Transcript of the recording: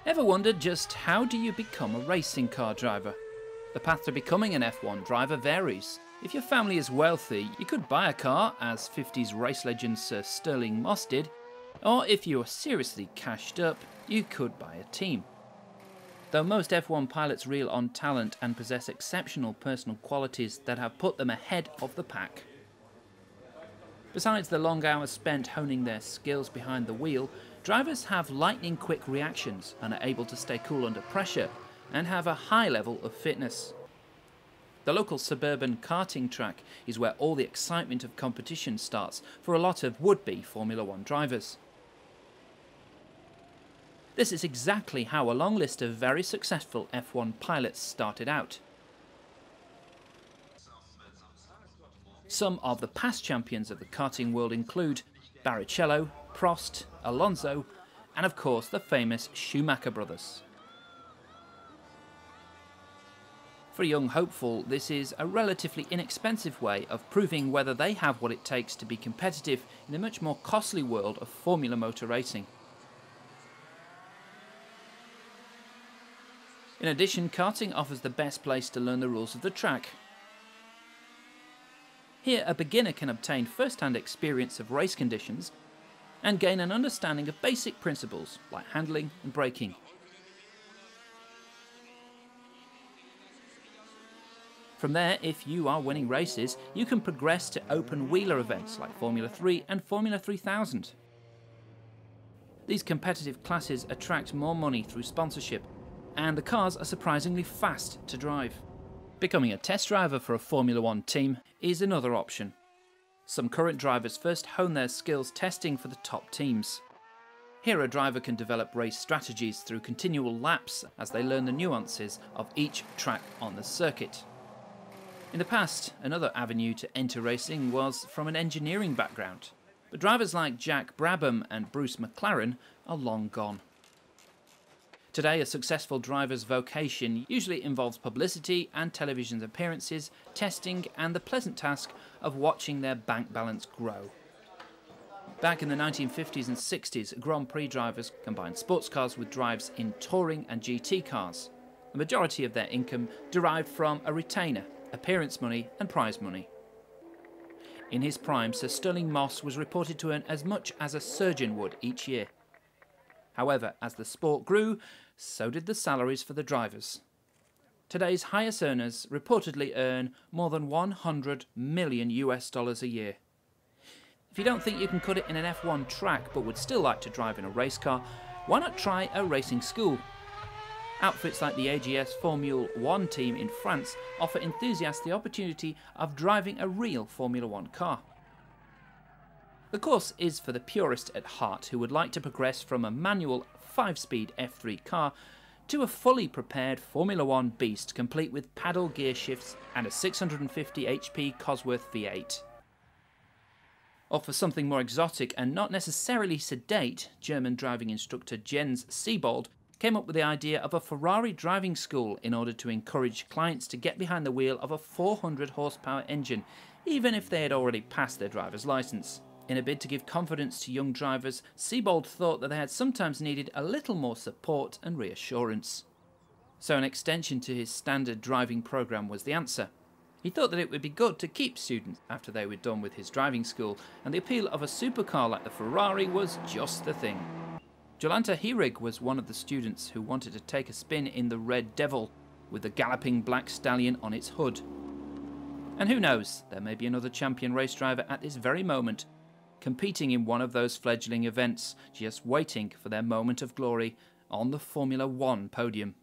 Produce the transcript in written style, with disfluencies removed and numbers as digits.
Ever wondered just how do you become a racing car driver? The path to becoming an F1 driver varies. If your family is wealthy, you could buy a car, as 50s race legend Sir Stirling Moss did, or if you are seriously cashed up, you could buy a team. Though most F1 pilots reel on talent and possess exceptional personal qualities that have put them ahead of the pack. Besides the long hours spent honing their skills behind the wheel, drivers have lightning-quick reactions and are able to stay cool under pressure and have a high level of fitness. The local suburban karting track is where all the excitement of competition starts for a lot of would-be Formula One drivers. This is exactly how a long list of very successful F1 pilots started out. Some of the past champions of the karting world include Barrichello, Prost, Alonso, and of course the famous Schumacher brothers. For a young hopeful, this is a relatively inexpensive way of proving whether they have what it takes to be competitive in the much more costly world of Formula motor racing. In addition, karting offers the best place to learn the rules of the track. Here, a beginner can obtain first-hand experience of race conditions and gain an understanding of basic principles like handling and braking. From there, if you are winning races, you can progress to open wheeler events like Formula 3 and Formula 3000. These competitive classes attract more money through sponsorship, and the cars are surprisingly fast to drive. Becoming a test driver for a Formula One team is another option. Some current drivers first hone their skills testing for the top teams. Here a driver can develop race strategies through continual laps as they learn the nuances of each track on the circuit. In the past, another avenue to enter racing was from an engineering background, but drivers like Jack Brabham and Bruce McLaren are long gone. Today, a successful driver's vocation usually involves publicity and television appearances, testing, and the pleasant task of watching their bank balance grow. Back in the 1950s and 60s, Grand Prix drivers combined sports cars with drives in touring and GT cars. The majority of their income derived from a retainer, appearance money and prize money. In his prime, Sir Stirling Moss was reported to earn as much as a surgeon would each year. However, as the sport grew, so did the salaries for the drivers. Today's highest earners reportedly earn more than $100 million a year. If you don't think you can cut it in an F1 track but would still like to drive in a race car, why not try a racing school? Outfits like the AGS Formula One team in France offer enthusiasts the opportunity of driving a real Formula One car. The course is for the purist at heart who would like to progress from a manual 5-speed F3 car to a fully prepared Formula One beast complete with paddle gear shifts and a 650 HP Cosworth V8. Or for something more exotic and not necessarily sedate, German driving instructor Jens Siebold came up with the idea of a Ferrari driving school in order to encourage clients to get behind the wheel of a 400 horsepower engine, even if they had already passed their driver's license. In a bid to give confidence to young drivers, Siebold thought that they had sometimes needed a little more support and reassurance. So an extension to his standard driving program was the answer. He thought that it would be good to keep students after they were done with his driving school, and the appeal of a supercar like the Ferrari was just the thing. Jolanta Hierig was one of the students who wanted to take a spin in the Red Devil, with the galloping black stallion on its hood. And who knows, there may be another champion race driver at this very moment, competing in one of those fledgling events, just waiting for their moment of glory on the Formula One podium.